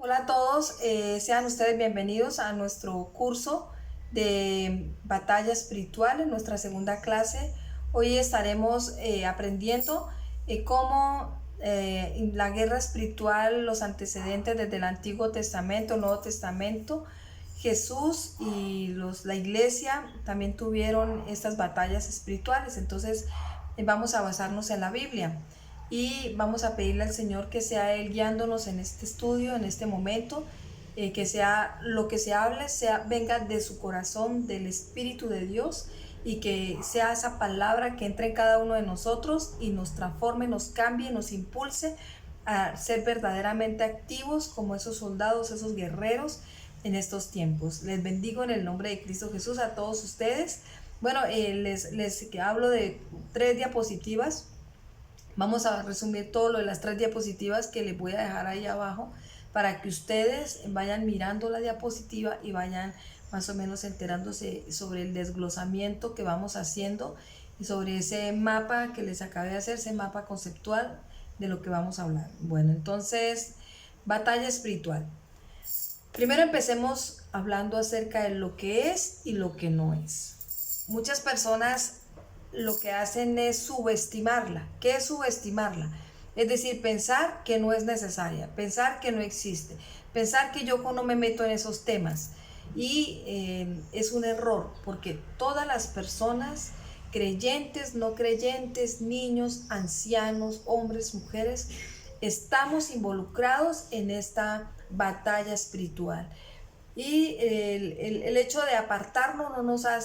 Hola a todos, sean ustedes bienvenidos a nuestro curso de batalla espiritual en nuestra segunda clase. Hoy estaremos aprendiendo cómo la guerra espiritual, los antecedentes desde el Antiguo Testamento, el Nuevo Testamento, Jesús y la iglesia también tuvieron estas batallas espirituales. Entonces vamos a basarnos en la Biblia y vamos a pedirle al Señor que sea Él guiándonos en este estudio, en este momento, que sea lo que se hable, venga de su corazón, del Espíritu de Dios, y que sea esa palabra que entre en cada uno de nosotros y nos transforme, nos cambie, nos impulse a ser verdaderamente activos como esos soldados, esos guerreros en estos tiempos. Les bendigo en el nombre de Cristo Jesús a todos ustedes. Bueno, les hablo de 3 diapositivas. Vamos a resumir todo lo de las 3 diapositivas que les voy a dejar ahí abajo para que ustedes vayan mirando la diapositiva y vayan más o menos enterándose sobre el desglosamiento que vamos haciendo y sobre ese mapa que les acabé de hacer, ese mapa conceptual de lo que vamos a hablar. Bueno, entonces, batalla espiritual. Primero empecemos hablando acerca de lo que es y lo que no es. Muchas personas lo que hacen es subestimarla. ¿Qué es subestimarla? Es decir, pensar que no es necesaria, pensar que no existe, pensar que yo no me meto en esos temas. Y es un error, porque todas las personas, creyentes, no creyentes, niños, ancianos, hombres, mujeres, estamos involucrados en esta batalla espiritual. Y el hecho de apartarnos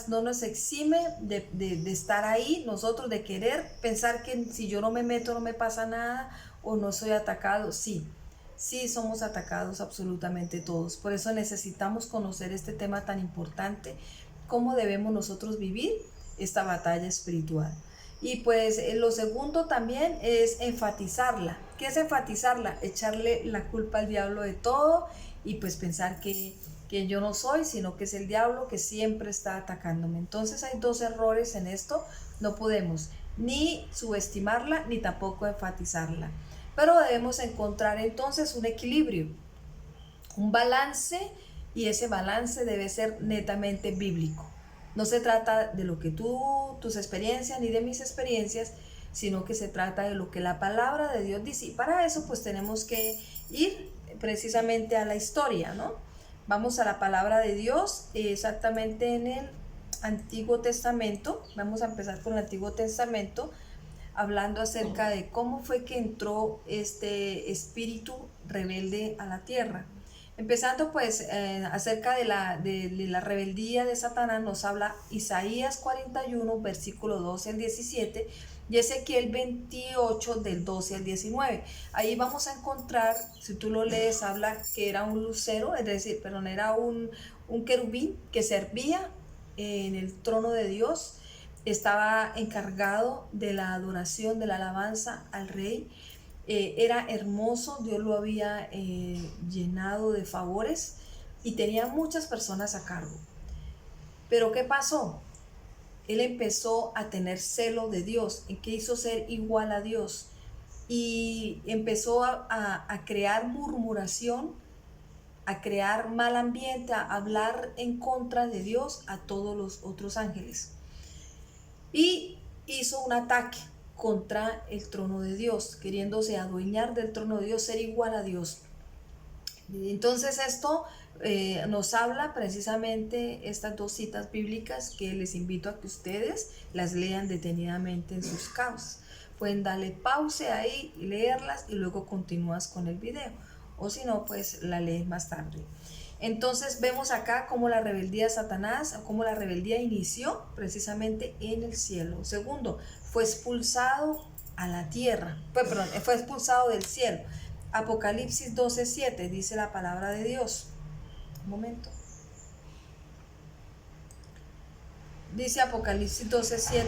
no nos exime de estar ahí, nosotros de querer pensar que si yo no me meto no me pasa nada o no soy atacado. Sí, sí somos atacados absolutamente todos. Por eso necesitamos conocer este tema tan importante, cómo debemos nosotros vivir esta batalla espiritual. Y pues lo segundo también es enfatizarla. ¿Qué es enfatizarla? Echarle la culpa al diablo de todo y pues pensar que yo no soy, sino que es el diablo que siempre está atacándome. Entonces hay 2 errores en esto. No podemos ni subestimarla ni tampoco enfatizarla. Pero debemos encontrar entonces un equilibrio, un balance, y ese balance debe ser netamente bíblico. No se trata de lo que tus experiencias, ni de mis experiencias, sino que se trata de lo que la palabra de Dios dice. Y para eso pues tenemos que ir precisamente a la historia, ¿no? Vamos a la palabra de Dios, exactamente en el Antiguo Testamento. Vamos a empezar con el Antiguo Testamento, hablando acerca de cómo fue que entró este espíritu rebelde a la tierra. Empezando pues acerca de la rebeldía de Satanás, nos habla Isaías 41, versículo 12 al 17, y Ezequiel 28, del 12 al 19. Ahí vamos a encontrar, si tú lo lees, habla que era un lucero, es decir, perdón, era un querubín que servía en el trono de Dios, estaba encargado de la adoración, de la alabanza al rey. Era hermoso, Dios lo había llenado de favores y tenía muchas personas a cargo. Pero ¿qué pasó? Él empezó a tener celo de Dios, en que hizo ser igual a Dios, y empezó a crear murmuración, a crear mal ambiente, a hablar en contra de Dios a todos los otros ángeles. Y hizo un ataque contra el trono de Dios, queriéndose adueñar del trono de Dios, ser igual a Dios. Entonces esto nos habla precisamente estas 2 citas bíblicas que les invito a que ustedes las lean detenidamente en sus causas. Pueden darle pause ahí y leerlas y luego continúas con el video, o si no pues la lees más tarde. Entonces vemos acá cómo la rebeldía de Satanás, cómo la rebeldía inició precisamente en el cielo. Segundo, fue expulsado a la tierra, fue expulsado del cielo. Apocalipsis 12:7 dice la palabra de Dios. Un momento. Dice Apocalipsis 12:7.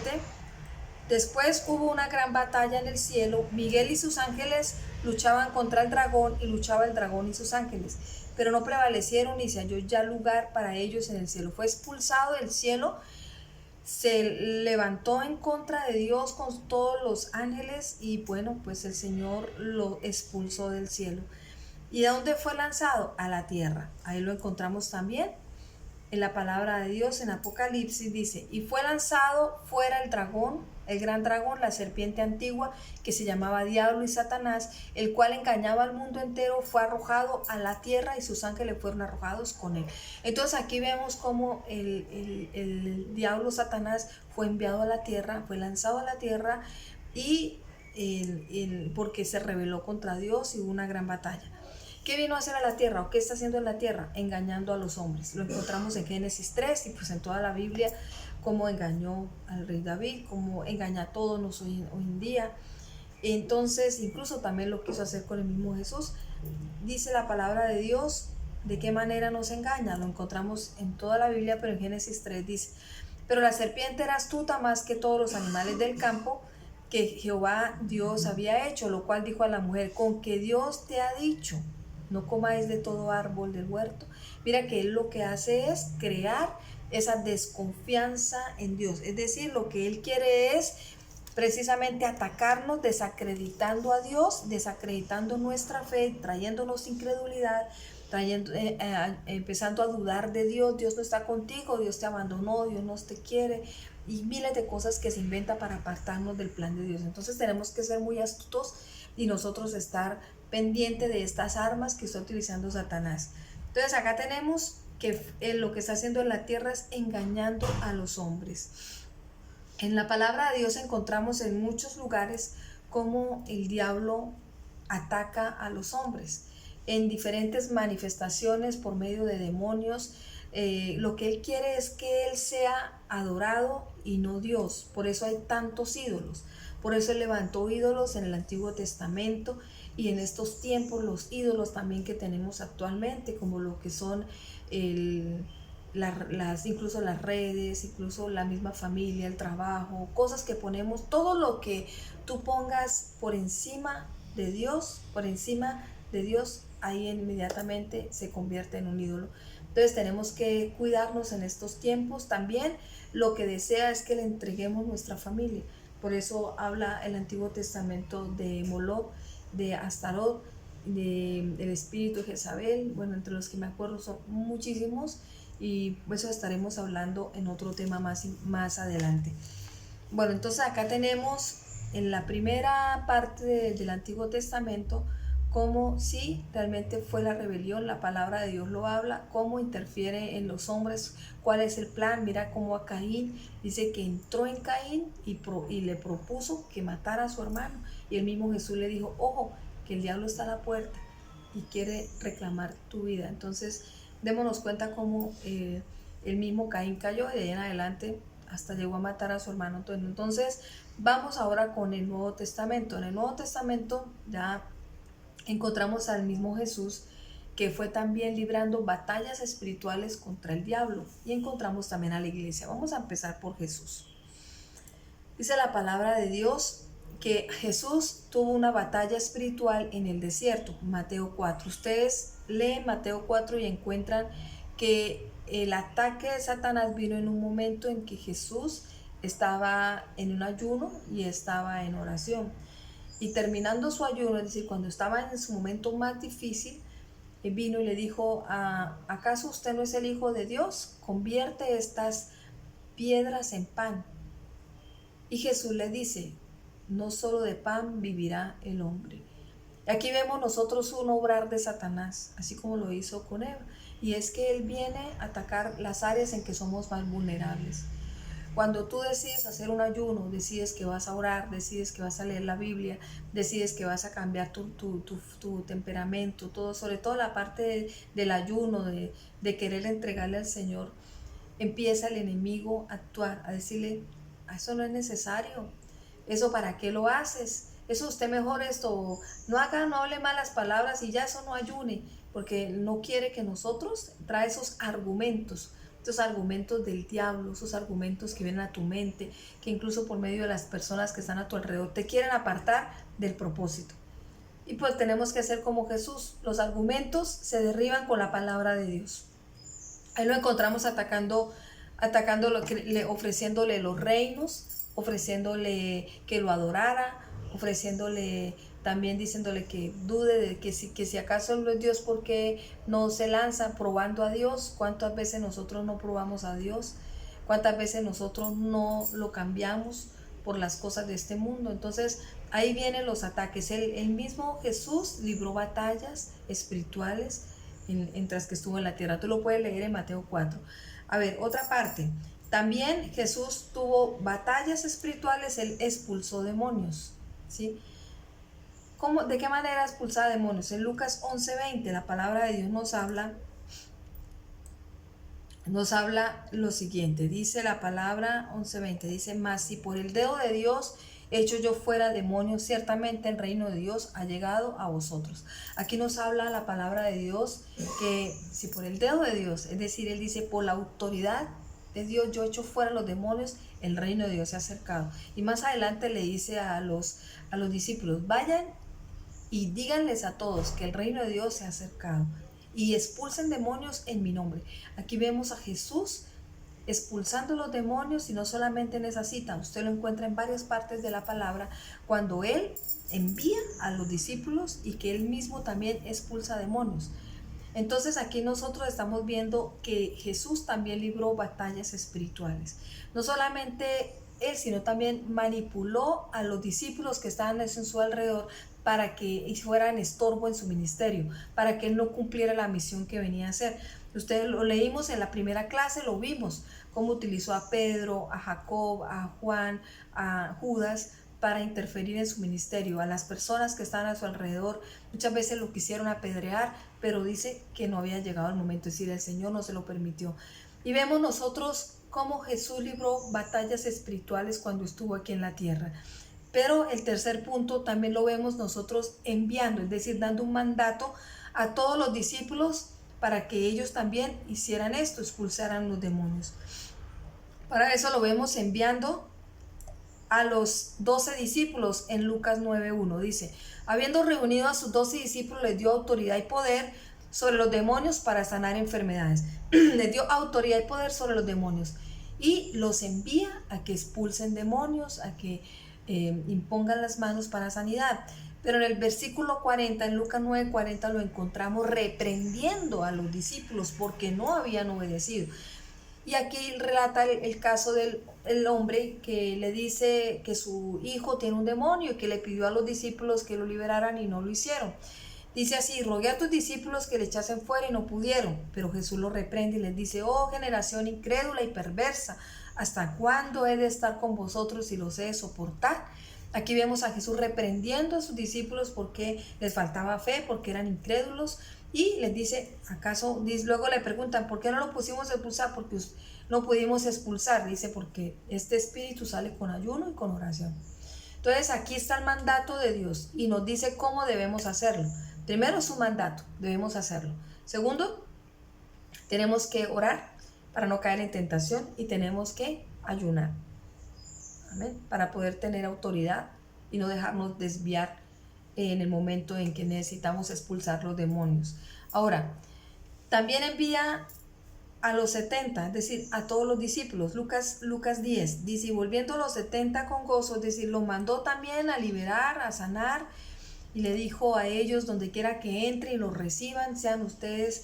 Después hubo una gran batalla en el cielo. Miguel y sus ángeles luchaban contra el dragón, y luchaba el dragón y sus ángeles, pero no prevalecieron ni se halló ya lugar para ellos en el cielo. Fue expulsado del cielo, se levantó en contra de Dios con todos los ángeles y bueno, pues el Señor lo expulsó del cielo. ¿Y de dónde fue lanzado? A la tierra. Ahí lo encontramos también en la palabra de Dios en Apocalipsis. Dice, y fue lanzado fuera el dragón, el gran dragón, la serpiente antigua, que se llamaba Diablo y Satanás, el cual engañaba al mundo entero, fue arrojado a la tierra y sus ángeles fueron arrojados con él. Entonces aquí vemos cómo el diablo Satanás fue enviado a la tierra, fue lanzado a la tierra y porque se rebeló contra Dios y hubo una gran batalla. ¿Qué vino a hacer a la tierra o qué está haciendo en la tierra? Engañando a los hombres. Lo encontramos en Génesis 3 y pues en toda la Biblia, cómo engañó al rey David, cómo engaña a todos hoy en día. Entonces, incluso también lo quiso hacer con el mismo Jesús. Dice la palabra de Dios, ¿de qué manera nos engaña? Lo encontramos en toda la Biblia, pero en Génesis 3 dice, pero la serpiente era astuta más que todos los animales del campo que Jehová Dios había hecho, lo cual dijo a la mujer, con que Dios te ha dicho, no comáis de todo árbol del huerto. Mira que él lo que hace es crear esa desconfianza en Dios. Es decir, lo que él quiere es precisamente atacarnos, desacreditando a Dios, desacreditando nuestra fe, trayéndonos incredulidad, empezando a dudar de Dios. Dios no está contigo, Dios te abandonó, Dios no te quiere, y miles de cosas que se inventa para apartarnos del plan de Dios. Entonces tenemos que ser muy astutos y nosotros estar pendiente de estas armas que está utilizando Satanás. Entonces acá tenemos que lo que está haciendo en la tierra es engañando a los hombres. En la palabra de Dios encontramos en muchos lugares cómo el diablo ataca a los hombres en diferentes manifestaciones por medio de demonios. Lo que él quiere es que él sea adorado y no Dios. Por eso hay tantos ídolos. Por eso él levantó ídolos en el Antiguo Testamento y en estos tiempos los ídolos también que tenemos actualmente, como lo que son incluso las redes, incluso la misma familia, el trabajo, cosas que ponemos, todo lo que tú pongas por encima de Dios, ahí inmediatamente se convierte en un ídolo. Entonces tenemos que cuidarnos en estos tiempos. También lo que desea es que le entreguemos nuestra familia. Por eso habla el Antiguo Testamento de Moloch, de Astarot, del espíritu de Jezabel. Bueno, entre los que me acuerdo son muchísimos y eso estaremos hablando en otro tema más adelante. Bueno, entonces acá tenemos en la primera parte del Antiguo Testamento cómo sí realmente fue la rebelión, la palabra de Dios lo habla, cómo interfiere en los hombres, cuál es el plan. Mira cómo a Caín dice que entró en Caín y le propuso que matara a su hermano, y el mismo Jesús le dijo, ojo, que el diablo está a la puerta y quiere reclamar tu vida. Entonces démonos cuenta cómo el mismo Caín cayó y de ahí en adelante hasta llegó a matar a su hermano. Entonces vamos ahora con el Nuevo Testamento. En el Nuevo Testamento ya encontramos al mismo Jesús que fue también librando batallas espirituales contra el diablo, y encontramos también a la iglesia. Vamos a empezar por Jesús. Dice la palabra de Dios que Jesús tuvo una batalla espiritual en el desierto, Mateo 4. Ustedes leen Mateo 4 y encuentran que el ataque de Satanás vino en un momento en que Jesús estaba en un ayuno y estaba en oración. Y terminando su ayuno, es decir, cuando estaba en su momento más difícil, vino y le dijo, ¿acaso usted no es el Hijo de Dios? Convierte estas piedras en pan. Y Jesús le dice, no solo de pan vivirá el hombre. Aquí vemos nosotros un obrar de Satanás, así como lo hizo con Eva, y es que él viene a atacar las áreas en que somos más vulnerables. Cuando tú decides hacer un ayuno, decides que vas a orar, decides que vas a leer la Biblia, decides que vas a cambiar tu temperamento, todo, sobre todo la parte del ayuno, de querer entregarle al Señor, empieza el enemigo a actuar, a decirle, eso no es necesario, eso para qué lo haces, eso usted mejor esto, no hable malas palabras y ya eso no ayune, porque no quiere que nosotros trae esos argumentos del diablo, esos argumentos que vienen a tu mente, que incluso por medio de las personas que están a tu alrededor te quieren apartar del propósito. Y pues tenemos que hacer como Jesús, los argumentos se derriban con la palabra de Dios. Ahí lo encontramos ofreciéndole los reinos, ofreciéndole que lo adorara, ofreciéndole también diciéndole que dude de que si acaso no es Dios, ¿por qué no se lanza probando a Dios? ¿Cuántas veces nosotros no probamos a Dios? ¿Cuántas veces nosotros no lo cambiamos por las cosas de este mundo? Entonces ahí vienen los ataques. El mismo Jesús libró batallas espirituales mientras que estuvo en la tierra. Tú lo puedes leer en Mateo 4. A ver, otra parte. También Jesús tuvo batallas espirituales, él expulsó demonios, ¿sí? ¿De qué manera expulsaba demonios? En Lucas 11:20 la palabra de Dios nos habla lo siguiente. Dice la palabra 11:20, dice: mas si por el dedo de Dios hecho yo fuera demonios, ciertamente el reino de Dios ha llegado a vosotros. Aquí nos habla la palabra de Dios que si por el dedo de Dios, es decir, él dice por la autoridad de Dios yo echo fuera los demonios, el reino de Dios se ha acercado. Y más adelante le dice a los discípulos: vayan y díganles a todos que el reino de Dios se ha acercado y expulsen demonios en mi nombre. Aquí vemos a Jesús expulsando los demonios, y no solamente en esa cita, usted lo encuentra en varias partes de la palabra, cuando él envía a los discípulos y que él mismo también expulsa demonios. Entonces aquí nosotros estamos viendo que Jesús también libró batallas espirituales. No solamente él, sino también manipuló a los discípulos que estaban en su alrededor para que fueran estorbo en su ministerio, para que él no cumpliera la misión que venía a hacer. Ustedes lo leímos en la primera clase, lo vimos, cómo utilizó a Pedro, a Jacob, a Juan, a Judas, para interferir en su ministerio. A las personas que estaban a su alrededor muchas veces lo quisieron apedrear, pero dice que no había llegado el momento, es decir, el Señor no se lo permitió. Y vemos nosotros cómo Jesús libró batallas espirituales cuando estuvo aquí en la tierra. Pero el tercer punto también lo vemos nosotros enviando, es decir, dando un mandato a todos los discípulos para que ellos también hicieran esto, expulsaran los demonios. Para eso lo vemos enviando a los 12 discípulos en Lucas 9:1. Dice: habiendo reunido a sus 12 discípulos, les dio autoridad y poder sobre los demonios para sanar enfermedades. Les dio autoridad y poder sobre los demonios y los envía a que expulsen demonios, a que impongan las manos para sanidad. Pero en el versículo 40, en Lucas 9:40, lo encontramos reprendiendo a los discípulos porque no habían obedecido. Y aquí relata el caso del hombre que le dice que su hijo tiene un demonio y que le pidió a los discípulos que lo liberaran y no lo hicieron. Dice así: rogué a tus discípulos que le echasen fuera y no pudieron. Pero Jesús los reprende y les dice: oh generación incrédula y perversa, ¿hasta cuándo he de estar con vosotros y los he de soportar? Aquí vemos a Jesús reprendiendo a sus discípulos porque les faltaba fe, porque eran incrédulos. Y les dice, luego le preguntan: ¿por qué no lo pusimos a expulsar? Porque no pudimos expulsar. Dice: porque este espíritu sale con ayuno y con oración. Entonces aquí está el mandato de Dios y nos dice cómo debemos hacerlo. Primero, es un mandato, debemos hacerlo. Segundo, tenemos que orar para no caer en tentación y tenemos que ayunar. Amén. Para poder tener autoridad y no dejarnos desviar en el momento en que necesitamos expulsar los demonios. Ahora, también envía a los 70, es decir, a todos los discípulos. Lucas 10 dice: y volviendo a los 70 con gozo, es decir, los mandó también a liberar, a sanar, y le dijo a ellos: donde quiera que entre y los reciban, sean ustedes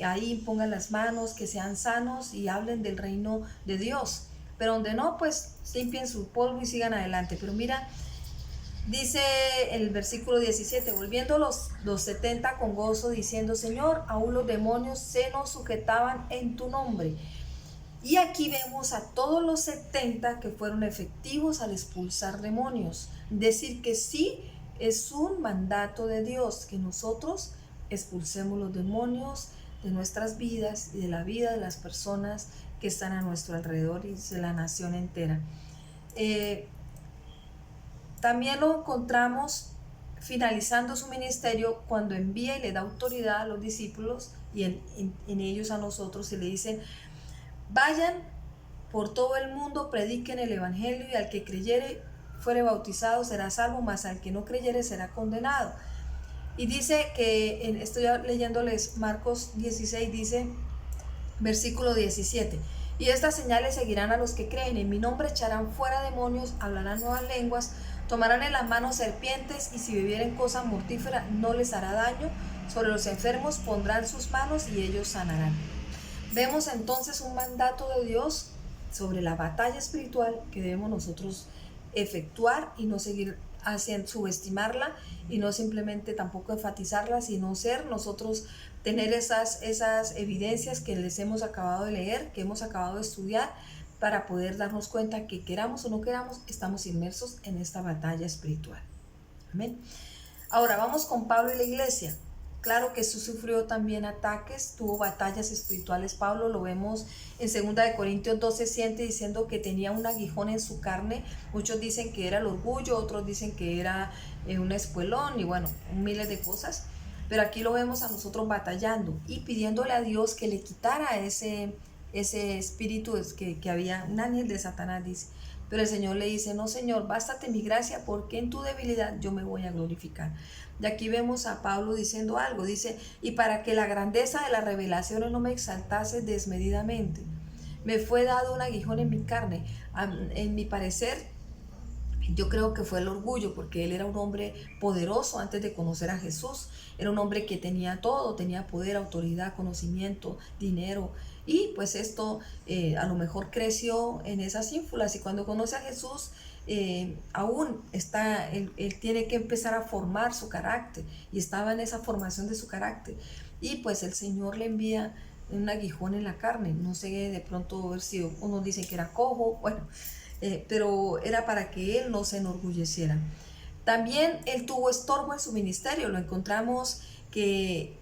ahí, pongan las manos, que sean sanos y hablen del reino de Dios. Pero donde no, pues limpien su polvo y sigan adelante. Pero mira, dice el versículo 17: volviendo los 70 con gozo, diciendo: Señor, aún los demonios se nos sujetaban en tu nombre. Y aquí vemos a todos los 70 que fueron efectivos al expulsar demonios. Decir que sí, es un mandato de Dios que nosotros expulsemos los demonios de nuestras vidas y de la vida de las personas que están a nuestro alrededor y de la nación entera. También lo encontramos finalizando su ministerio cuando envía y le da autoridad a los discípulos y en ellos a nosotros, y le dicen: vayan por todo el mundo, prediquen el evangelio, y al que creyere fuere bautizado será salvo, mas al que no creyere será condenado. Y dice que, estoy leyéndoles Marcos 16, dice versículo 17: y estas señales seguirán a los que creen, en mi nombre echarán fuera demonios, hablarán nuevas lenguas, Tomarán en las manos serpientes y si bebieren cosa mortífera no les hará daño. Sobre los enfermos pondrán sus manos y ellos sanarán. Vemos entonces un mandato de Dios sobre la batalla espiritual que debemos nosotros efectuar y no seguir subestimarla y no simplemente tampoco enfatizarla, sino ser nosotros, tener esas evidencias que les hemos acabado de leer, que hemos acabado de estudiar, para poder darnos cuenta que queramos o no queramos, estamos inmersos en esta batalla espiritual. Amén. Ahora vamos con Pablo y la iglesia. Claro que Jesús sufrió también ataques, tuvo batallas espirituales. Pablo lo vemos en 2 Corintios 12, siente diciendo que tenía un aguijón en su carne. Muchos dicen que era el orgullo, otros dicen que era un espuelón y bueno, miles de cosas. Pero aquí lo vemos a nosotros batallando y pidiéndole a Dios que le quitara ese espíritu que había, un ángel de Satanás, dice. Pero el Señor le dice, no Señor, bástate mi gracia porque en tu debilidad yo me voy a glorificar. Y aquí vemos a Pablo diciendo algo, dice, y para que la grandeza de las revelaciones no me exaltase desmedidamente, me fue dado un aguijón en mi carne. En mi parecer, yo creo que fue el orgullo, porque él era un hombre poderoso antes de conocer a Jesús. Era un hombre que tenía todo, tenía poder, autoridad, conocimiento, dinero. Y pues esto a lo mejor creció en esas ínfulas. Y cuando conoce a Jesús, aún está, él tiene que empezar a formar su carácter. Y estaba en esa formación de su carácter. Y pues el Señor le envía un aguijón en la carne. No sé, de pronto ver si unos dicen que era cojo, bueno. Pero era para que él no se enorgulleciera. También él tuvo estorbo en su ministerio, lo encontramos que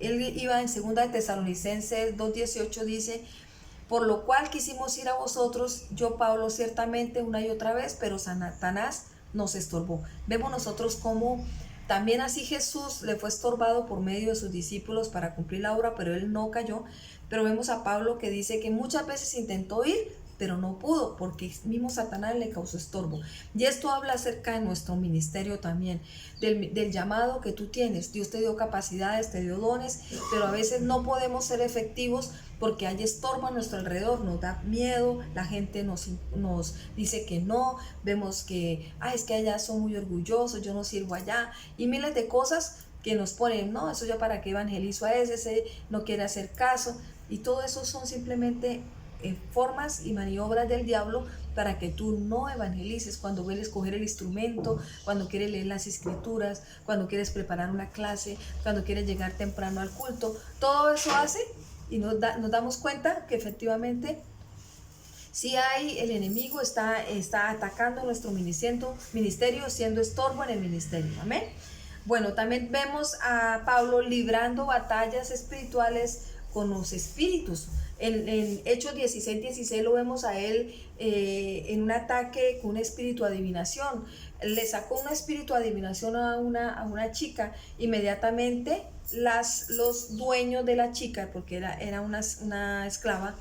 él iba en 2 de Tesalonicenses 2:18, dice, por lo cual quisimos ir a vosotros, yo Pablo ciertamente una y otra vez, pero Satanás nos estorbó. Vemos nosotros cómo también así Jesús le fue estorbado por medio de sus discípulos para cumplir la obra, pero él no cayó. Pero vemos a Pablo que dice que muchas veces intentó ir, pero no pudo porque mismo Satanás le causó estorbo. Y esto habla acerca de nuestro ministerio también, del llamado que tú tienes. Dios te dio capacidades, te dio dones, pero a veces no podemos ser efectivos porque hay estorbo a nuestro alrededor, nos da miedo, la gente nos dice que no, vemos que, es que allá son muy orgullosos, yo no sirvo allá, y miles de cosas que nos ponen, no, eso ya para qué evangelizo a ese no quiere hacer caso, y todo eso son simplemente formas y maniobras del diablo para que tú no evangelices. Cuando quieres coger el instrumento, cuando quieres leer las escrituras, cuando quieres preparar una clase, cuando quieres llegar temprano al culto, todo eso hace y nos damos cuenta que efectivamente si el enemigo está atacando nuestro ministerio, siendo estorbo en el ministerio. Amén. Bueno, también vemos a Pablo librando batallas espirituales con los espíritus. En Hechos 16:16 lo vemos a él en un ataque con un espíritu de adivinación. Le sacó un espíritu de adivinación a una chica. Inmediatamente los dueños de la chica, porque era una esclava,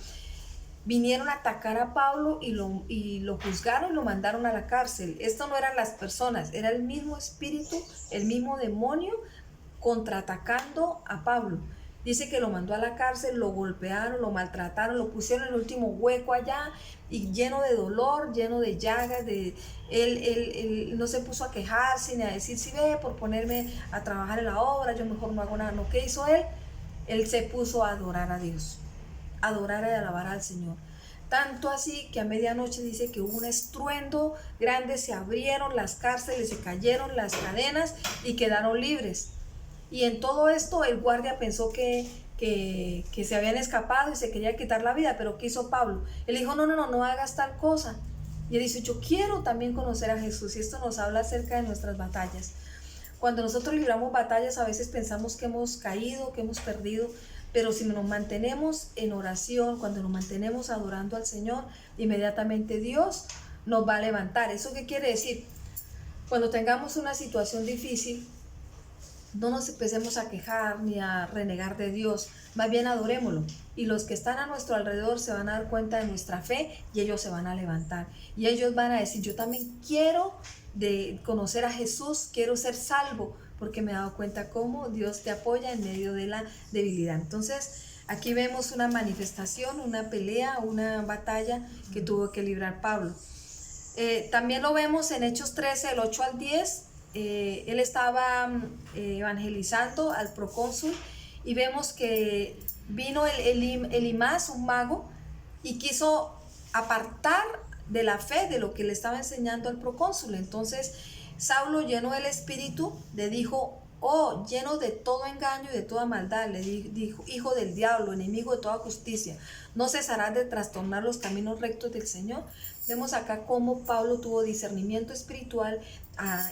vinieron a atacar a Pablo y lo juzgaron y lo mandaron a la cárcel. Esto no eran las personas, era el mismo espíritu, el mismo demonio contraatacando a Pablo. Dice que lo mandó a la cárcel, lo golpearon, lo maltrataron, lo pusieron en el último hueco allá y lleno de dolor, lleno de llagas. Él no se puso a quejarse ni a decir, si ve, por ponerme a trabajar en la obra, yo mejor no hago nada. No, ¿qué hizo él? Él se puso a adorar a Dios, adorar y alabar al Señor. Tanto así que a medianoche dice que hubo un estruendo grande, se abrieron las cárceles, se cayeron las cadenas y quedaron libres. Y en todo esto el guardia pensó que se habían escapado y se quería quitar la vida, pero ¿qué hizo Pablo? Él dijo, no hagas tal cosa. Y él dice, yo quiero también conocer a Jesús, y esto nos habla acerca de nuestras batallas. Cuando nosotros libramos batallas a veces pensamos que hemos caído, que hemos perdido, pero si nos mantenemos en oración, cuando nos mantenemos adorando al Señor, inmediatamente Dios nos va a levantar. ¿Eso qué quiere decir? Cuando tengamos una situación difícil, no nos empecemos a quejar ni a renegar de Dios, más bien adorémoslo. Y los que están a nuestro alrededor se van a dar cuenta de nuestra fe y ellos se van a levantar. Y ellos van a decir, yo también quiero conocer a Jesús, quiero ser salvo, porque me he dado cuenta cómo Dios te apoya en medio de la debilidad. Entonces, aquí vemos una manifestación, una pelea, una batalla que tuvo que librar Pablo. También lo vemos en Hechos 13, el 8 al 10. Él estaba evangelizando al procónsul y vemos que vino Elimás, un mago, y quiso apartar de la fe de lo que le estaba enseñando al procónsul. Entonces Saulo, lleno del espíritu, le dijo: oh, lleno de todo engaño y de toda maldad, le dijo: hijo del diablo, enemigo de toda justicia, ¿no cesarás de trastornar los caminos rectos del Señor? Vemos acá cómo Pablo tuvo discernimiento espiritual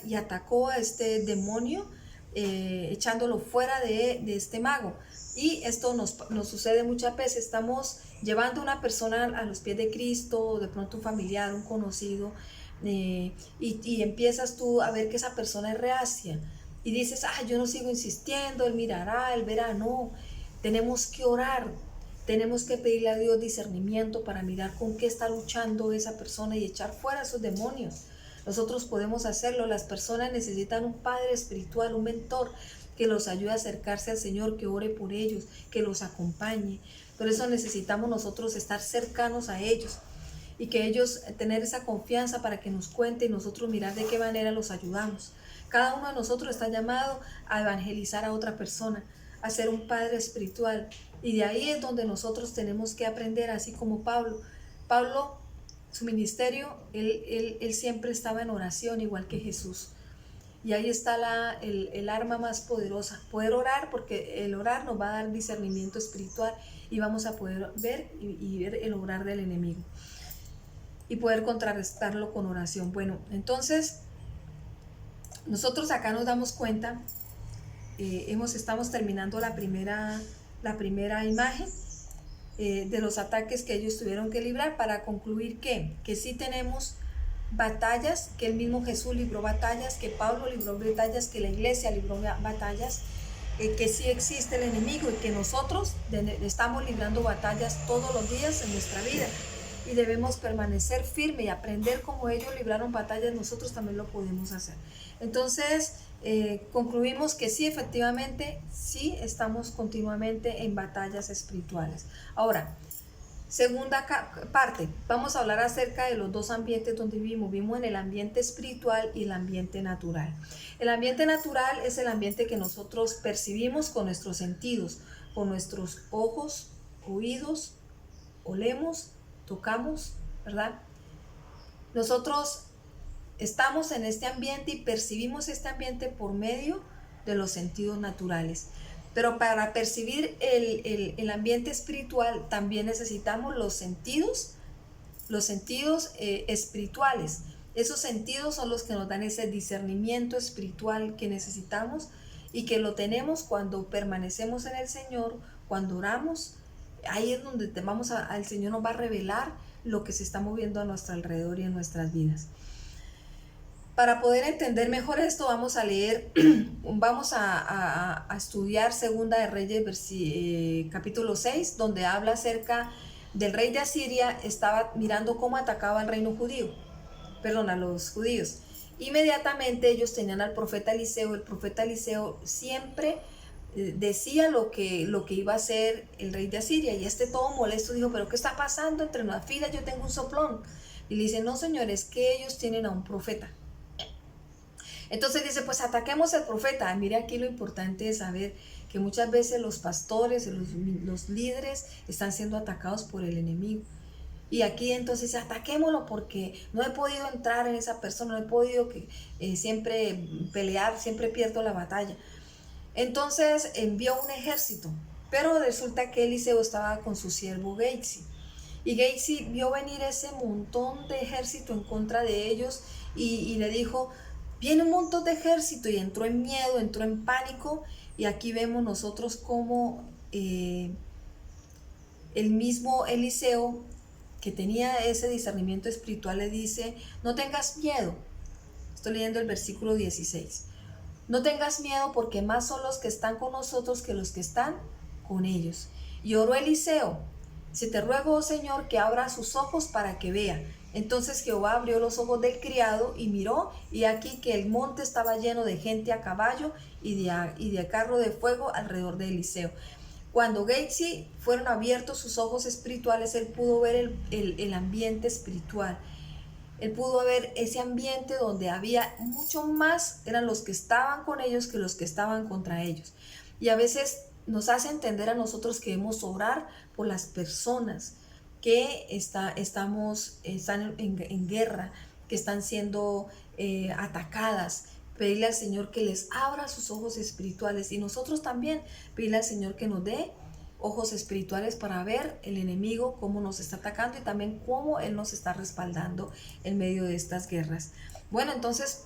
y atacó a este demonio, echándolo fuera de este mago. Y esto nos sucede muchas veces. Estamos llevando a una persona a los pies de Cristo, de pronto un familiar, un conocido, y empiezas tú a ver que esa persona es reacia y dices: yo no sigo insistiendo, él mirará, él verá. No, tenemos que orar, tenemos que pedirle a Dios discernimiento para mirar con qué está luchando esa persona y echar fuera esos demonios. Nosotros podemos hacerlo. Las personas necesitan un padre espiritual, un mentor que los ayude a acercarse al Señor, que ore por ellos, que los acompañe. Por eso necesitamos nosotros estar cercanos a ellos y que ellos tener esa confianza para que nos cuenten y nosotros mirar de qué manera los ayudamos. Cada uno de nosotros está llamado a evangelizar a otra persona, a ser un padre espiritual, y de ahí es donde nosotros tenemos que aprender, así como Pablo. Pablo, su ministerio, él siempre estaba en oración, igual que Jesús. Y ahí está el arma más poderosa, poder orar, porque el orar nos va a dar discernimiento espiritual y vamos a poder ver y ver el obrar del enemigo y poder contrarrestarlo con oración. Bueno, entonces nosotros acá nos damos cuenta, estamos terminando la primera imagen de los ataques que ellos tuvieron que librar, para concluir que sí tenemos batallas, que el mismo Jesús libró batallas, que Pablo libró batallas, que la iglesia libró batallas, que sí existe el enemigo y que nosotros estamos librando batallas todos los días en nuestra vida. Y debemos permanecer firme y aprender como ellos libraron batallas, nosotros también lo podemos hacer. Entonces, concluimos que sí, efectivamente, sí estamos continuamente en batallas espirituales. Ahora, segunda parte, vamos a hablar acerca de los dos ambientes donde vivimos. Vivimos en el ambiente espiritual y el ambiente natural. El ambiente natural es el ambiente que nosotros percibimos con nuestros sentidos, con nuestros ojos, oídos, olemos, tocamos, ¿verdad? Nosotros estamos en este ambiente y percibimos este ambiente por medio de los sentidos naturales. Pero para percibir el ambiente espiritual también necesitamos los sentidos espirituales. Esos sentidos son los que nos dan ese discernimiento espiritual que necesitamos y que lo tenemos cuando permanecemos en el Señor, cuando oramos. Ahí es donde el Señor nos va a revelar lo que se está moviendo a nuestro alrededor y en nuestras vidas. Para poder entender mejor esto, vamos a leer, vamos a estudiar Segunda de Reyes, capítulo 6, donde habla acerca del rey de Asiria. Estaba mirando cómo atacaba al reino judío, a los judíos. Inmediatamente ellos tenían al profeta Eliseo. El profeta Eliseo siempre decía lo que iba a hacer el rey de Asiria, y todo molesto dijo: pero ¿qué está pasando? Entre las filas yo tengo un soplón. Y le dice: no, señores, que ellos tienen a un profeta. Entonces dice: pues ataquemos al profeta. Mire, aquí lo importante es saber que muchas veces los pastores, los líderes están siendo atacados por el enemigo. Y aquí entonces ataquémoslo, porque no he podido entrar en esa persona, no he podido siempre pelear, siempre pierdo la batalla. Entonces envió un ejército, pero resulta que Eliseo estaba con su siervo Gehazi. Y Gehazi vio venir ese montón de ejército en contra de ellos y le dijo: viene un montón de ejército, y entró en miedo, entró en pánico. Y aquí vemos nosotros cómo el mismo Eliseo, que tenía ese discernimiento espiritual, le dice: no tengas miedo. Estoy leyendo el versículo 16. No tengas miedo, porque más son los que están con nosotros que los que están con ellos. Y oró Eliseo: si te ruego, oh Señor, que abra sus ojos para que vea. Entonces Jehová abrió los ojos del criado y miró, y aquí que el monte estaba lleno de gente a caballo y de carro de fuego alrededor de Eliseo. Cuando Gehazi fueron abiertos sus ojos espirituales, él pudo ver el ambiente espiritual. Él pudo ver ese ambiente donde había mucho más, eran los que estaban con ellos que los que estaban contra ellos. Y a veces nos hace entender a nosotros que debemos orar por las personas que están en guerra, que están siendo atacadas. Pedirle al Señor que les abra sus ojos espirituales, y nosotros también pedirle al Señor que nos dé ojos espirituales para ver el enemigo cómo nos está atacando y también cómo Él nos está respaldando en medio de estas guerras. Bueno, entonces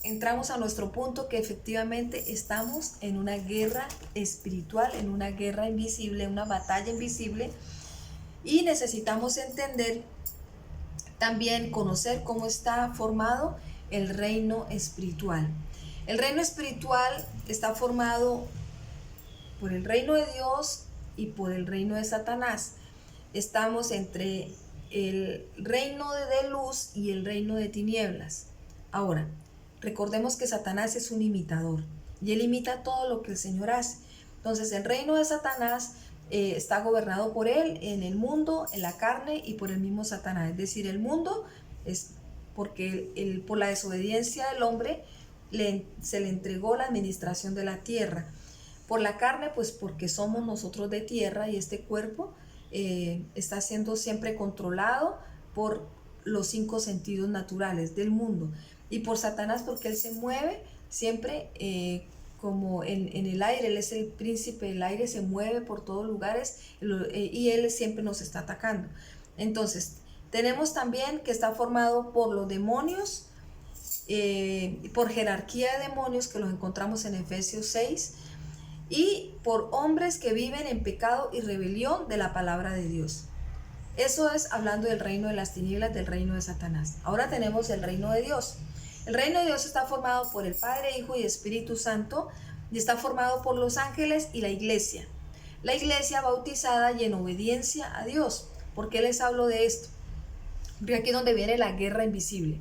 entramos a nuestro punto, que efectivamente estamos en una guerra espiritual, en una guerra invisible, una batalla invisible, y necesitamos entender, también conocer cómo está formado el reino espiritual. El reino espiritual está formado por el reino de Dios y por el reino de Satanás. Estamos entre el reino de luz y el reino de tinieblas. Ahora, recordemos que Satanás es un imitador y él imita todo lo que el Señor hace. Entonces, el reino de Satanás está gobernado por él en el mundo, en la carne y por el mismo Satanás. Es decir, el mundo es porque por la desobediencia del hombre se le entregó la administración de la tierra. Por la carne, pues porque somos nosotros de tierra, y este cuerpo está siendo siempre controlado por los 5 sentidos naturales del mundo. Y por Satanás, porque él se mueve siempre como en el aire. Él es el príncipe del aire, se mueve por todos lugares, y él siempre nos está atacando. Entonces, tenemos también que está formado por los demonios, por jerarquía de demonios, que los encontramos en Efesios 6, y por hombres que viven en pecado y rebelión de la palabra de Dios. Eso es hablando del reino de las tinieblas, del reino de Satanás. Ahora tenemos el reino de Dios. El reino de Dios está formado por el Padre, Hijo y Espíritu Santo, y está formado por los ángeles y la iglesia. La iglesia bautizada y en obediencia a Dios. ¿Por qué les hablo de esto? Porque aquí es donde viene la guerra invisible.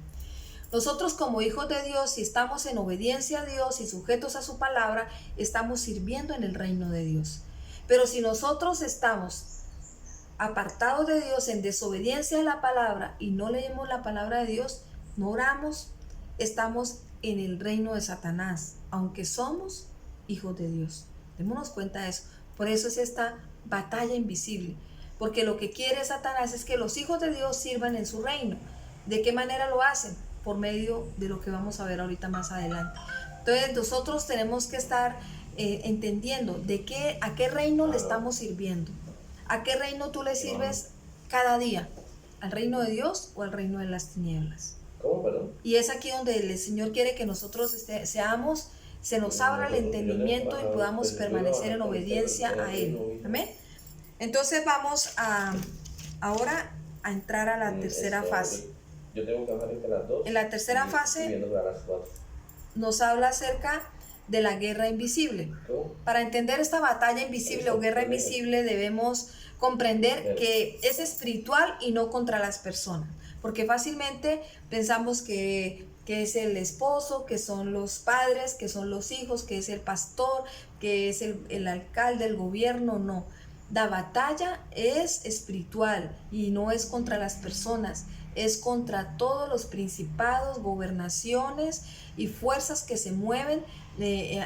Nosotros, como hijos de Dios, si estamos en obediencia a Dios y sujetos a su palabra, estamos sirviendo en el reino de Dios. Pero si nosotros estamos apartados de Dios, en desobediencia a la palabra, y no leemos la palabra de Dios, no oramos, estamos en el reino de Satanás, aunque somos hijos de Dios. Démonos cuenta de eso. Por eso es esta batalla invisible, porque lo que quiere Satanás es que los hijos de Dios sirvan en su reino. ¿De qué manera lo hacen? Por medio de lo que vamos a ver ahorita más adelante. Entonces nosotros tenemos que estar entendiendo a qué reino le estamos sirviendo. ¿A qué reino tú le sirves cada día? ¿Al reino de Dios o al reino de las tinieblas? ¿Cómo, perdón? Y es aquí donde el Señor quiere que nosotros se nos abra el entendimiento y podamos permanecer en obediencia a Él. Amén. Entonces vamos ahora a entrar a la tercera fase. Yo tengo que hablar entre las 2. En la tercera fase nos habla acerca de la guerra invisible. ¿Cómo? Para entender esta batalla invisible o guerra invisible, debemos comprender que es espiritual y no contra las personas, porque fácilmente pensamos que es el esposo, que son los padres, que son los hijos, que es el pastor, que es el alcalde, el gobierno. No, la batalla es espiritual y no es contra las personas, es contra todos los principados, gobernaciones y fuerzas que se mueven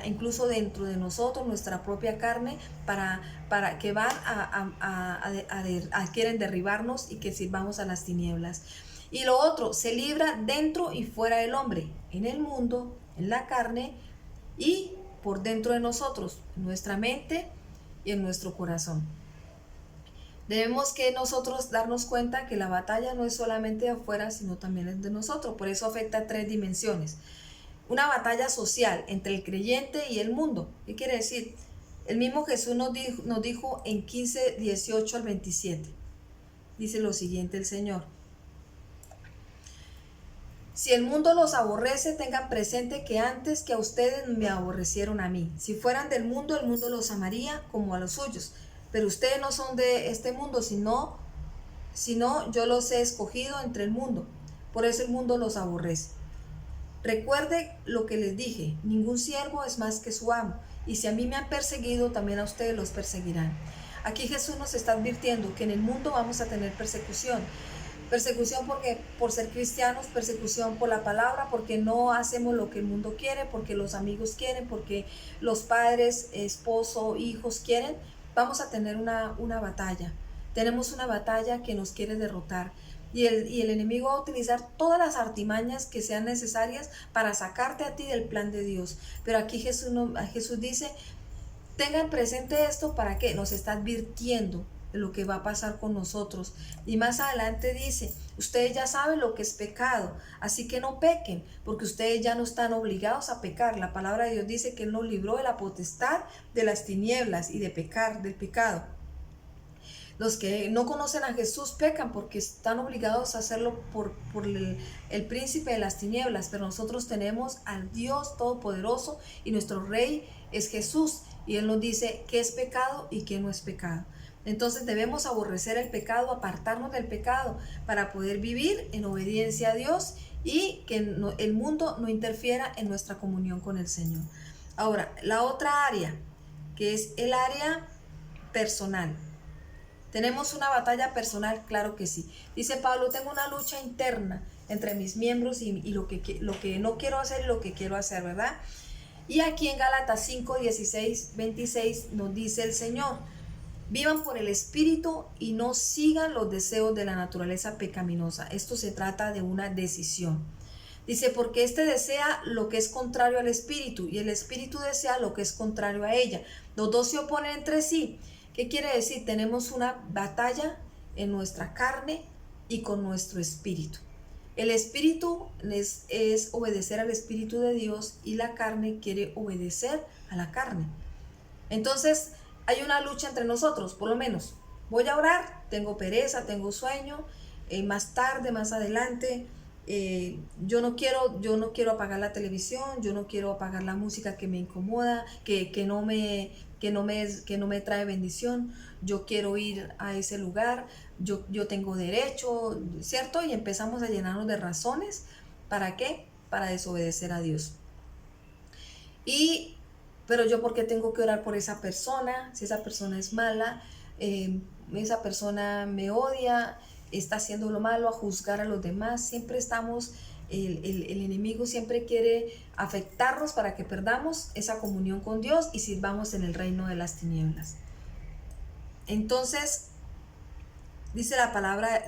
incluso dentro de nosotros, nuestra propia carne, para que van quieren derribarnos y que sirvamos a las tinieblas. Y lo otro, se libra dentro y fuera del hombre, en el mundo, en la carne y por dentro de nosotros, en nuestra mente y en nuestro corazón. Debemos que nosotros darnos cuenta que la batalla no es solamente de afuera, sino también es de nosotros. Por eso afecta a 3 dimensiones. Una batalla social entre el creyente y el mundo. ¿Qué quiere decir? El mismo Jesús nos dijo en 15, 18 al 27. Dice lo siguiente el Señor: si el mundo los aborrece, tengan presente que antes que a ustedes me aborrecieron a mí. Si fueran del mundo, el mundo los amaría como a los suyos. Pero ustedes no son de este mundo, sino yo los he escogido entre el mundo. Por eso el mundo los aborrece. Recuerde lo que les dije: ningún siervo es más que su amo. Y si a mí me han perseguido, también a ustedes los perseguirán. Aquí Jesús nos está advirtiendo que en el mundo vamos a tener persecución. Persecución porque por ser cristianos, persecución por la palabra, porque no hacemos lo que el mundo quiere, porque los amigos quieren, porque los padres, esposo, hijos quieren. Vamos a tener una batalla. Tenemos una batalla que nos quiere derrotar. Y el enemigo va a utilizar todas las artimañas que sean necesarias para sacarte a ti del plan de Dios. Pero aquí Jesús dice, tengan presente esto, ¿para qué? Nos está advirtiendo de lo que va a pasar con nosotros. Y más adelante dice, ustedes ya saben lo que es pecado, así que no pequen, porque ustedes ya no están obligados a pecar. La palabra de Dios dice que Él nos libró de la potestad de las tinieblas y de pecar, del pecado. Los que no conocen a Jesús pecan porque están obligados a hacerlo por el príncipe de las tinieblas, pero nosotros tenemos al Dios Todopoderoso y nuestro Rey es Jesús, y Él nos dice qué es pecado y qué no es pecado. Entonces debemos aborrecer el pecado, apartarnos del pecado para poder vivir en obediencia a Dios y que el mundo no interfiera en nuestra comunión con el Señor. Ahora, la otra área, que es el área personal. ¿Tenemos una batalla personal? Claro que sí. Dice Pablo, tengo una lucha interna entre mis miembros y lo que no quiero hacer y lo que quiero hacer, ¿verdad? Y aquí en Gálatas 5, 16, 26 nos dice el Señor, vivan por el Espíritu y no sigan los deseos de la naturaleza pecaminosa. Esto se trata de una decisión. Dice, porque este desea lo que es contrario al Espíritu y el Espíritu desea lo que es contrario a ella. Los dos se oponen entre sí. ¿Qué quiere decir? Tenemos una batalla en nuestra carne y con nuestro espíritu. El espíritu es obedecer al Espíritu de Dios y la carne quiere obedecer a la carne. Entonces hay una lucha entre nosotros, por lo menos. Voy a orar, tengo pereza, tengo sueño, más tarde, más adelante. Yo no quiero apagar la televisión, yo no quiero apagar la música que me incomoda, que no me trae bendición. Yo quiero ir a ese lugar, yo tengo derecho, ¿cierto? Y empezamos a llenarnos de razones. ¿Para qué? Para desobedecer a Dios. Pero yo, ¿por qué tengo que orar por esa persona? Si esa persona es mala, esa persona me odia, está haciendo lo malo, a juzgar a los demás. Siempre estamos, el enemigo siempre quiere afectarnos para que perdamos esa comunión con Dios y sirvamos en el reino de las tinieblas. Entonces, dice la palabra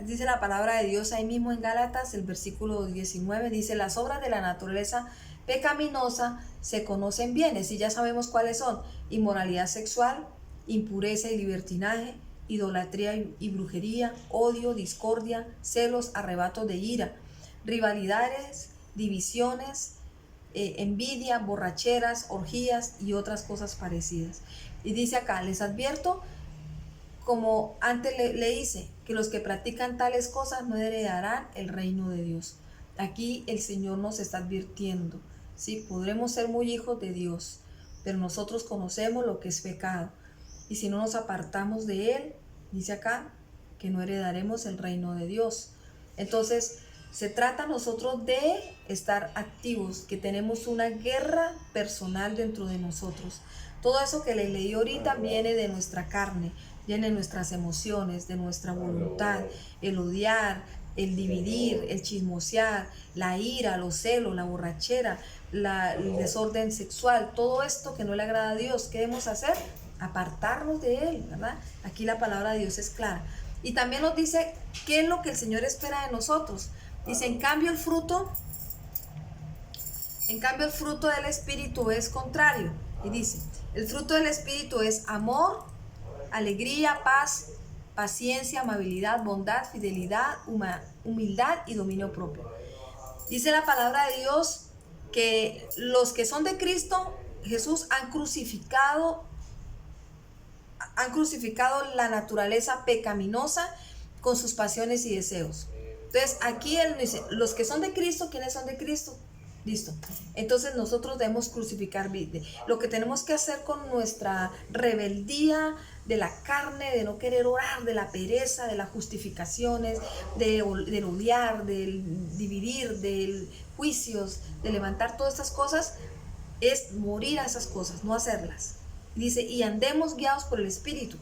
de Dios ahí mismo en Gálatas, el versículo 19, dice, las obras de la naturaleza pecaminosa se conocen bien, y ya sabemos cuáles son: inmoralidad sexual, impureza y libertinaje, idolatría y brujería, odio, discordia, celos, arrebatos de ira, rivalidades, divisiones, envidia, borracheras, orgías y otras cosas parecidas. Y dice acá, les advierto, como antes le hice, que los que practican tales cosas no heredarán el reino de Dios. Aquí el Señor nos está advirtiendo, ¿sí? Podremos ser muy hijos de Dios, pero nosotros conocemos lo que es pecado. Y si no nos apartamos de Él, dice acá, que no heredaremos el reino de Dios. Entonces, se trata nosotros de estar activos, que tenemos una guerra personal dentro de nosotros. Todo eso que le leí ahorita viene de nuestra carne, viene de nuestras emociones, de nuestra voluntad, el odiar, el dividir, el chismosear, la ira, los celos, la borrachera, el desorden sexual, todo esto que no le agrada a Dios. ¿Qué debemos hacer? Apartarnos de Él, ¿verdad? Aquí la palabra de Dios es clara. Y también nos dice qué es lo que el Señor espera de nosotros. Dice, en cambio el fruto del Espíritu es contrario. Y dice, el fruto del Espíritu es amor, alegría, paz, paciencia, amabilidad, bondad, fidelidad, humildad y dominio propio. Dice la palabra de Dios que los que son de Cristo Jesús han crucificado la naturaleza pecaminosa con sus pasiones y deseos. Entonces aquí Él dice, los que son de Cristo, ¿quiénes son de Cristo? Listo. Entonces nosotros debemos crucificar lo que tenemos que hacer con nuestra rebeldía de la carne, de no querer orar, de la pereza, de las justificaciones, del odiar, del dividir, del juicios, de levantar todas estas cosas, es morir a esas cosas, no hacerlas. Dice, y andemos guiados por el Espíritu.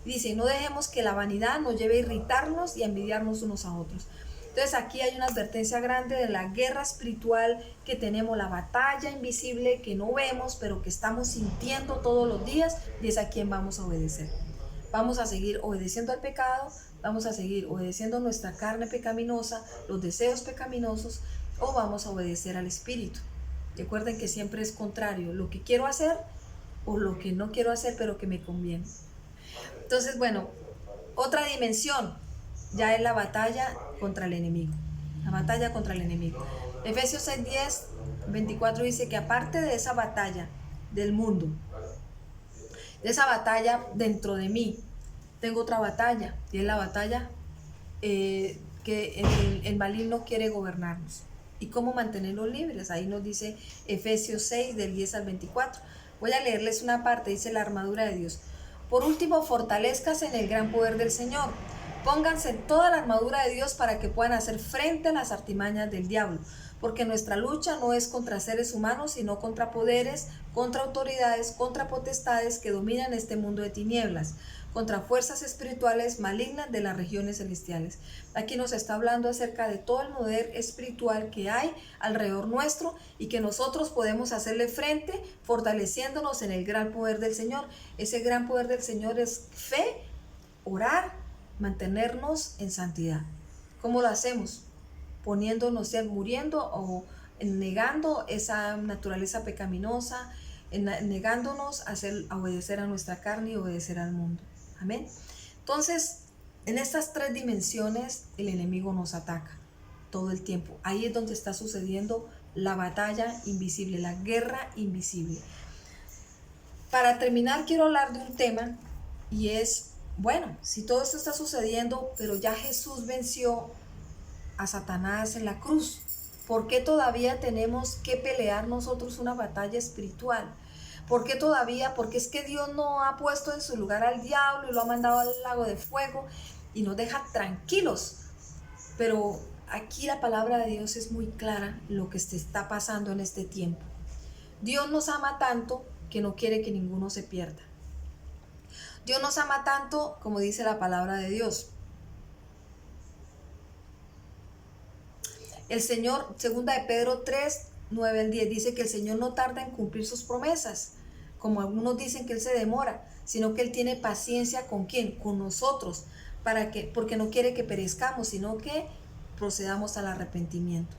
Dice, no dejemos que la vanidad nos lleve a irritarnos y a envidiarnos unos a otros. Entonces aquí hay una advertencia grande de la guerra espiritual que tenemos, la batalla invisible que no vemos, pero que estamos sintiendo todos los días, y es a quien vamos a obedecer. Vamos a seguir obedeciendo al pecado, vamos a seguir obedeciendo nuestra carne pecaminosa, los deseos pecaminosos, o vamos a obedecer al Espíritu. Recuerden que siempre es contrario, lo que quiero hacer o lo que no quiero hacer, pero que me conviene. Entonces, bueno, otra dimensión ya es la batalla contra el enemigo. La batalla contra el enemigo. Efesios 6:10, 24 dice que aparte de esa batalla del mundo, de esa batalla dentro de mí, tengo otra batalla, y es la batalla que el maligno quiere gobernarnos. ¿Y cómo mantenerlos libres? Ahí nos dice Efesios 6, del 10 al 24. Voy a leerles una parte, dice la armadura de Dios. Por último, fortalezcas en el gran poder del Señor. Pónganse toda la armadura de Dios para que puedan hacer frente a las artimañas del diablo. Porque nuestra lucha no es contra seres humanos, sino contra poderes, contra autoridades, contra potestades que dominan este mundo de tinieblas, contra fuerzas espirituales malignas de las regiones celestiales. Aquí nos está hablando acerca de todo el poder espiritual que hay alrededor nuestro y que nosotros podemos hacerle frente fortaleciéndonos en el gran poder del Señor. Ese gran poder del Señor es fe, orar, mantenernos en santidad. ¿Cómo lo hacemos? Poniéndonos, muriendo o negando esa naturaleza pecaminosa, negándonos a obedecer a nuestra carne y obedecer al mundo. Amén. Entonces, en estas tres dimensiones el enemigo nos ataca todo el tiempo. Ahí es donde está sucediendo la batalla invisible, la guerra invisible. Para terminar, quiero hablar de un tema y es, bueno, si todo esto está sucediendo, pero ya Jesús venció a Satanás en la cruz, ¿por qué todavía tenemos que pelear nosotros una batalla espiritual? ¿Por qué todavía? Porque es que Dios no ha puesto en su lugar al diablo y lo ha mandado al lago de fuego y nos deja tranquilos. Pero aquí la palabra de Dios es muy clara lo que se está pasando en este tiempo. Dios nos ama tanto que no quiere que ninguno se pierda. Dios nos ama tanto, como dice la palabra de Dios. El Señor, segunda de Pedro 3, 9 al 10, dice que el Señor no tarda en cumplir sus promesas, como algunos dicen que Él se demora, sino que Él tiene paciencia ¿con quién? Con nosotros, porque no quiere que perezcamos, sino que procedamos al arrepentimiento.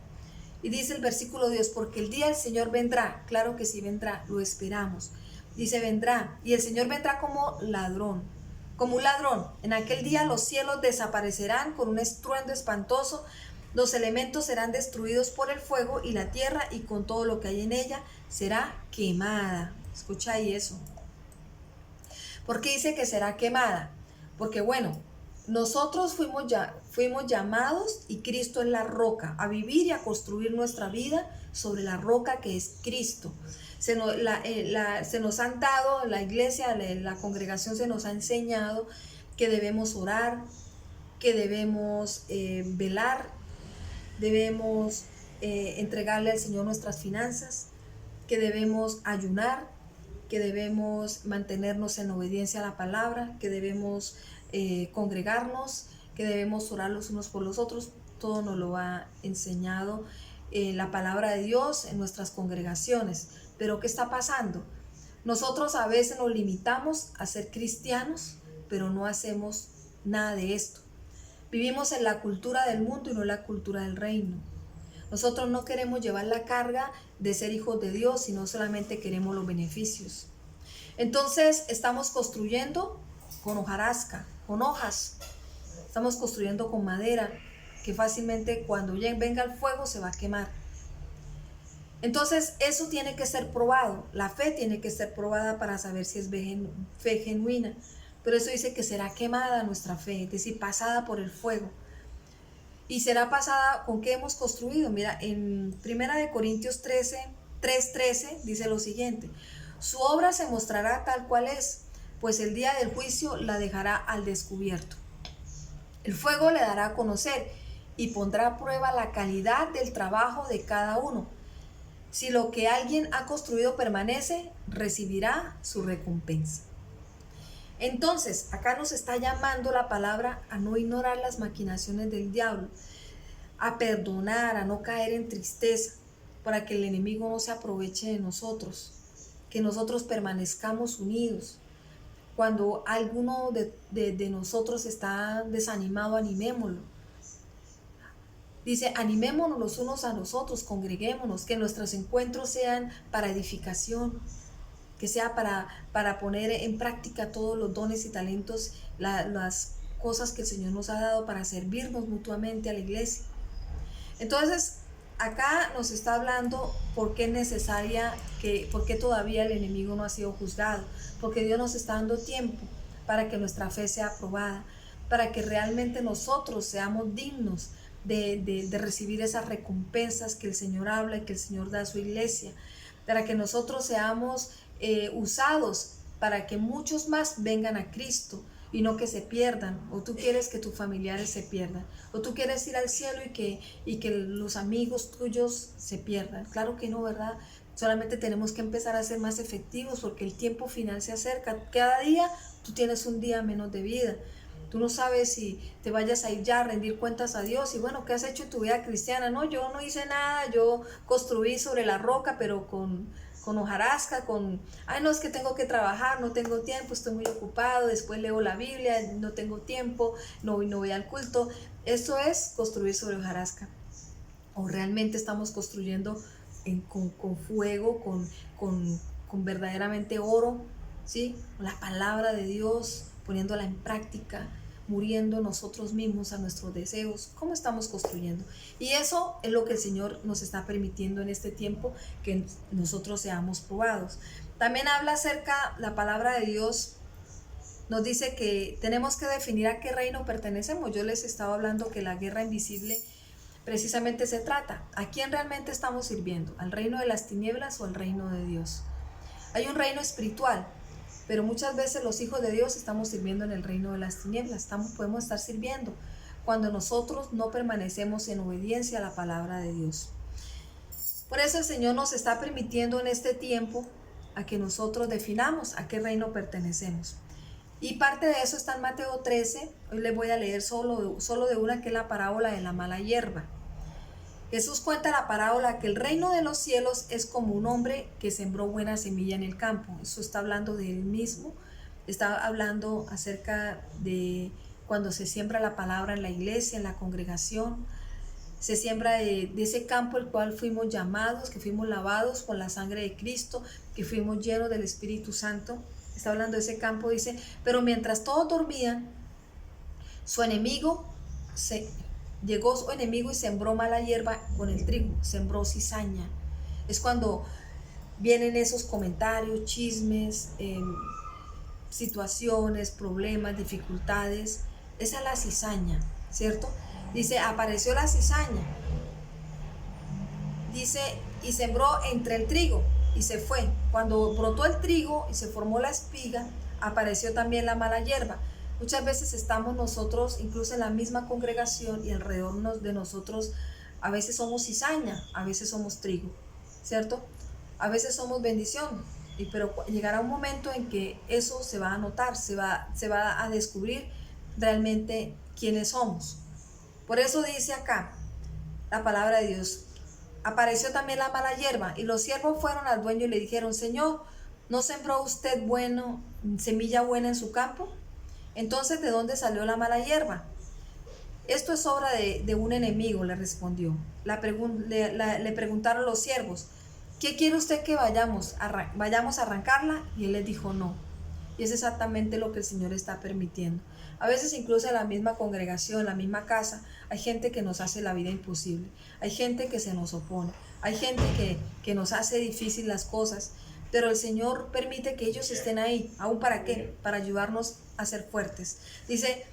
Y dice el versículo de Dios, porque el día del Señor vendrá, claro que sí vendrá, lo esperamos. Dice, vendrá, y el Señor vendrá como ladrón, como un ladrón. En aquel día los cielos desaparecerán con un estruendo espantoso, los elementos serán destruidos por el fuego y la tierra y con todo lo que hay en ella será quemada. Escucha ahí eso. ¿Por qué dice que será quemada? Porque bueno, nosotros fuimos llamados y Cristo es la roca, a vivir y a construir nuestra vida sobre la roca que es Cristo. Se nos han dado, la iglesia, la congregación se nos ha enseñado que debemos orar, que debemos velar, debemos entregarle al Señor nuestras finanzas, que debemos ayunar, que debemos mantenernos en obediencia a la palabra, que debemos congregarnos, que debemos orar los unos por los otros. Todo nos lo ha enseñado la palabra de Dios en nuestras congregaciones. Pero ¿qué está pasando? Nosotros a veces nos limitamos a ser cristianos, pero no hacemos nada de esto. Vivimos en la cultura del mundo y no en la cultura del reino. Nosotros no queremos llevar la carga de ser hijos de Dios, sino solamente queremos los beneficios. Entonces estamos construyendo con hojarasca, con hojas. Estamos construyendo con madera, que fácilmente cuando venga el fuego se va a quemar. Entonces eso tiene que ser probado. La fe tiene que ser probada para saber si es fe genuina. Pero eso dice que será quemada nuestra fe, es decir, pasada por el fuego. ¿Y será pasada con qué hemos construido? Mira, en 1 Corintios 3:13 dice lo siguiente: su obra se mostrará tal cual es, pues el día del juicio la dejará al descubierto. El fuego le dará a conocer y pondrá a prueba la calidad del trabajo de cada uno. Si lo que alguien ha construido permanece, recibirá su recompensa. Entonces, acá nos está llamando la palabra a no ignorar las maquinaciones del diablo. a perdonar, a no caer en tristeza, para que el enemigo no se aproveche de nosotros, que nosotros permanezcamos unidos. Cuando alguno de nosotros está desanimado, animémoslo. Dice, animémonos los unos a los otros, congreguémonos, que nuestros encuentros sean para edificación, que sea para poner en práctica todos los dones y talentos, las cosas que el Señor nos ha dado para servirnos mutuamente a la iglesia. Entonces, acá nos está hablando por qué es necesaria, por qué todavía el enemigo no ha sido juzgado, porque Dios nos está dando tiempo para que nuestra fe sea aprobada, para que realmente nosotros seamos dignos de recibir esas recompensas que el Señor habla y que el Señor da a su iglesia, para que nosotros seamos usados para que muchos más vengan a Cristo y no que se pierdan. O tú quieres que tus familiares se pierdan, o tú quieres ir al cielo y que los amigos tuyos se pierdan. Claro que no, ¿verdad? Solamente tenemos que empezar a ser más efectivos, porque el tiempo final se acerca. Cada día tú tienes un día menos de vida. Tú no sabes si te vayas a ir ya a rendir cuentas a Dios. Y bueno, ¿qué has hecho en tu vida cristiana? No, yo no hice nada, yo construí sobre la roca, pero con hojarasca, ay no, es que tengo que trabajar, no tengo tiempo, estoy muy ocupado, después leo la Biblia, no tengo tiempo, no voy al culto. Eso es construir sobre hojarasca. O realmente estamos construyendo con fuego, con verdaderamente oro, ¿sí? La palabra de Dios, poniéndola en práctica, muriendo nosotros mismos a nuestros deseos. ¿Cómo estamos construyendo? Y eso es lo que el Señor nos está permitiendo en este tiempo, que nosotros seamos probados. También habla acerca, la palabra de Dios nos dice que tenemos que definir a qué reino pertenecemos. Yo les estaba hablando que la guerra invisible precisamente se trata, ¿a quién realmente estamos sirviendo? ¿Al reino de las tinieblas o al reino de Dios? Hay un reino espiritual, pero muchas veces los hijos de Dios estamos sirviendo en el reino de las tinieblas. Podemos estar sirviendo cuando nosotros no permanecemos en obediencia a la palabra de Dios. Por eso el Señor nos está permitiendo en este tiempo a que nosotros definamos a qué reino pertenecemos. Y parte de eso está en Mateo 13. Hoy les voy a leer solo de una, que es la parábola de la mala hierba. Jesús cuenta la parábola que el reino de los cielos es como un hombre que sembró buena semilla en el campo. Eso está hablando de él mismo, está hablando acerca de cuando se siembra la palabra en la iglesia, en la congregación. Se siembra de ese campo el cual fuimos llamados, que fuimos lavados con la sangre de Cristo, que fuimos llenos del Espíritu Santo. Está hablando de ese campo, dice, pero mientras todos dormían, llegó su enemigo y sembró mala hierba con el trigo, sembró cizaña. Es cuando vienen esos comentarios, chismes, situaciones, problemas, dificultades. Esa es la cizaña, ¿cierto? Dice, apareció la cizaña. Dice, y sembró entre el trigo y se fue. Cuando brotó el trigo y se formó la espiga, apareció también la mala hierba. Muchas veces estamos nosotros, incluso en la misma congregación, y alrededor de nosotros, a veces somos cizaña, a veces somos trigo, ¿cierto? A veces somos bendición, pero llegará un momento en que eso se va a notar, se va a descubrir realmente quiénes somos. Por eso dice acá la palabra de Dios, apareció también la mala hierba, y los siervos fueron al dueño y le dijeron, Señor, ¿no sembró usted semilla buena en su campo? Entonces, ¿de dónde salió la mala hierba? Esto es obra de un enemigo, le respondió. Le preguntaron los siervos, ¿qué quiere usted que vayamos a arrancarla? Y él les dijo, no. Y es exactamente lo que el Señor está permitiendo. A veces incluso en la misma congregación, en la misma casa, hay gente que nos hace la vida imposible. Hay gente que se nos opone. Hay gente que nos hace difícil las cosas. Pero el Señor permite que ellos estén ahí. ¿Aún para qué? Para ayudarnos a ser fuertes. Dice,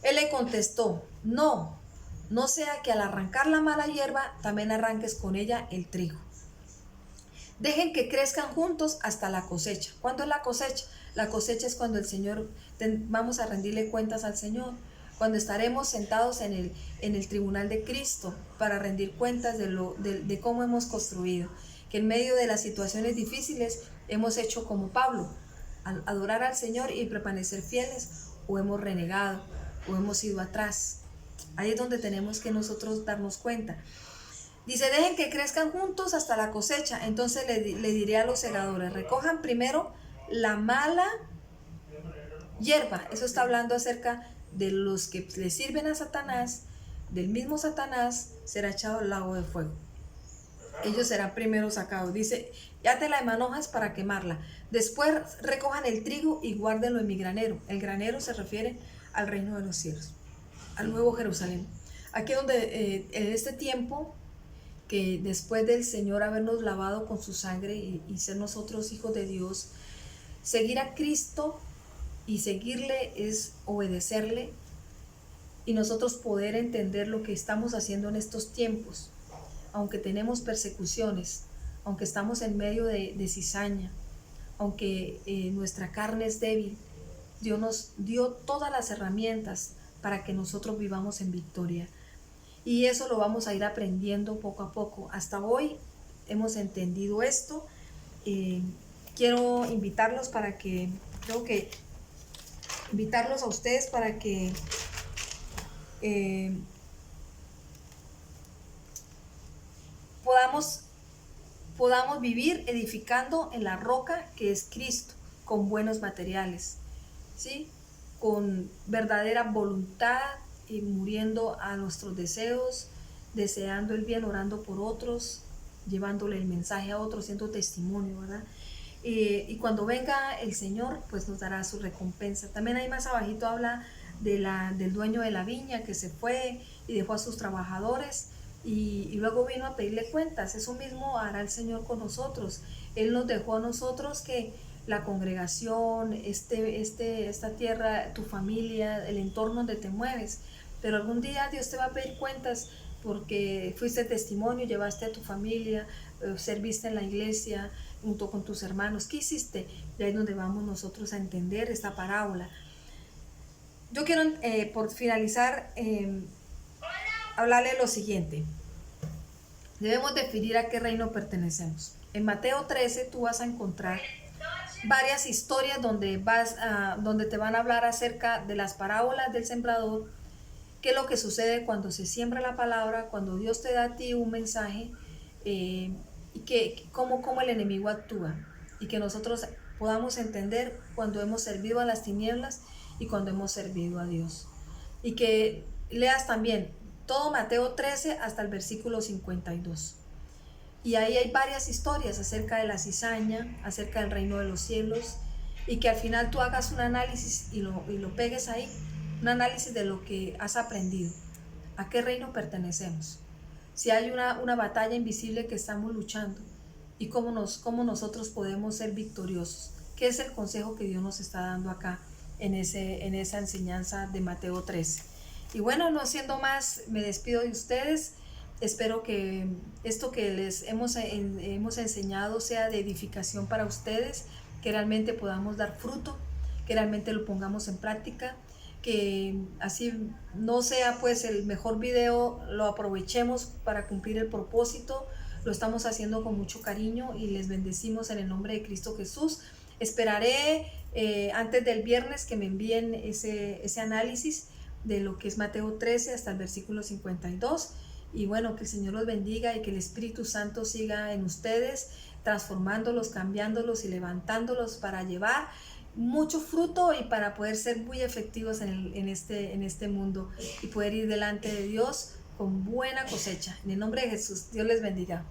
él le contestó, no sea que al arrancar la mala hierba, también arranques con ella el trigo. Dejen que crezcan juntos hasta la cosecha. ¿Cuándo es la cosecha? La cosecha es cuando el Señor, vamos a rendirle cuentas al Señor, cuando estaremos sentados en el tribunal de Cristo para rendir cuentas de cómo hemos construido. Que en medio de las situaciones difíciles hemos hecho como Pablo, adorar al Señor y permanecer fieles, o hemos renegado, o hemos ido atrás. Ahí es donde tenemos que nosotros darnos cuenta. Dice, dejen que crezcan juntos hasta la cosecha. Entonces le diré a los segadores, recojan primero la mala hierba. Eso está hablando acerca de los que le sirven a Satanás. Del mismo Satanás será echado al lago de fuego. Ellos serán primero sacados. Dice, átela de manojas para quemarla. Después recojan el trigo y guárdenlo en mi granero. El granero se refiere al reino de los cielos, al nuevo Jerusalén. Aquí donde en este tiempo, que después del Señor habernos lavado con su sangre y ser nosotros hijos de Dios, seguir a Cristo y seguirle es obedecerle, y nosotros poder entender lo que estamos haciendo en estos tiempos. Aunque tenemos persecuciones, aunque estamos en medio de cizaña, aunque nuestra carne es débil, Dios nos dio todas las herramientas para que nosotros vivamos en victoria. Y eso lo vamos a ir aprendiendo poco a poco. Hasta hoy hemos entendido esto. Quiero invitarlos invitarlos a ustedes para que podamos vivir edificando en la roca que es Cristo, con buenos materiales, ¿sí? Con verdadera voluntad y muriendo a nuestros deseos, deseando el bien, orando por otros, llevándole el mensaje a otros, siendo testimonio, ¿verdad? Y cuando venga el Señor, pues nos dará su recompensa. También ahí más abajito habla del dueño de la viña que se fue y dejó a sus trabajadores y luego vino a pedirle cuentas. Eso mismo hará el Señor con nosotros. Él nos dejó a nosotros que la congregación, esta tierra, tu familia, el entorno donde te mueves, pero algún día Dios te va a pedir cuentas porque fuiste testimonio, llevaste a tu familia, serviste en la iglesia junto con tus hermanos. ¿Qué hiciste? Y ahí es donde vamos nosotros a entender esta parábola. Yo quiero, por finalizar, hablarle lo siguiente. Debemos definir a qué reino pertenecemos. En Mateo 13 tú vas a encontrar varias historias donde te van a hablar acerca de las parábolas del sembrador, qué es lo que sucede cuando se siembra la palabra, cuando Dios te da a ti un mensaje, y cómo el enemigo actúa, y que nosotros podamos entender cuando hemos servido a las tinieblas y cuando hemos servido a Dios. Y que leas también todo Mateo 13 hasta el versículo 52. Y ahí hay varias historias acerca de la cizaña, acerca del reino de los cielos, y que al final tú hagas un análisis y lo pegues ahí, un análisis de lo que has aprendido, a qué reino pertenecemos, si hay una batalla invisible que estamos luchando y cómo nosotros podemos ser victoriosos, qué es el consejo que Dios nos está dando acá en esa enseñanza de Mateo 13. Y bueno, no siendo más, me despido de ustedes. Espero que esto que les hemos enseñado sea de edificación para ustedes, que realmente podamos dar fruto, que realmente lo pongamos en práctica, que así no sea pues el mejor video, lo aprovechemos para cumplir el propósito. Lo estamos haciendo con mucho cariño y les bendecimos en el nombre de Cristo Jesús. Esperaré antes del viernes que me envíen ese análisis de lo que es Mateo 13 hasta el versículo 52. Y bueno, que el Señor los bendiga y que el Espíritu Santo siga en ustedes, transformándolos, cambiándolos y levantándolos para llevar mucho fruto y para poder ser muy efectivos en este mundo y poder ir delante de Dios con buena cosecha. En el nombre de Jesús, Dios les bendiga.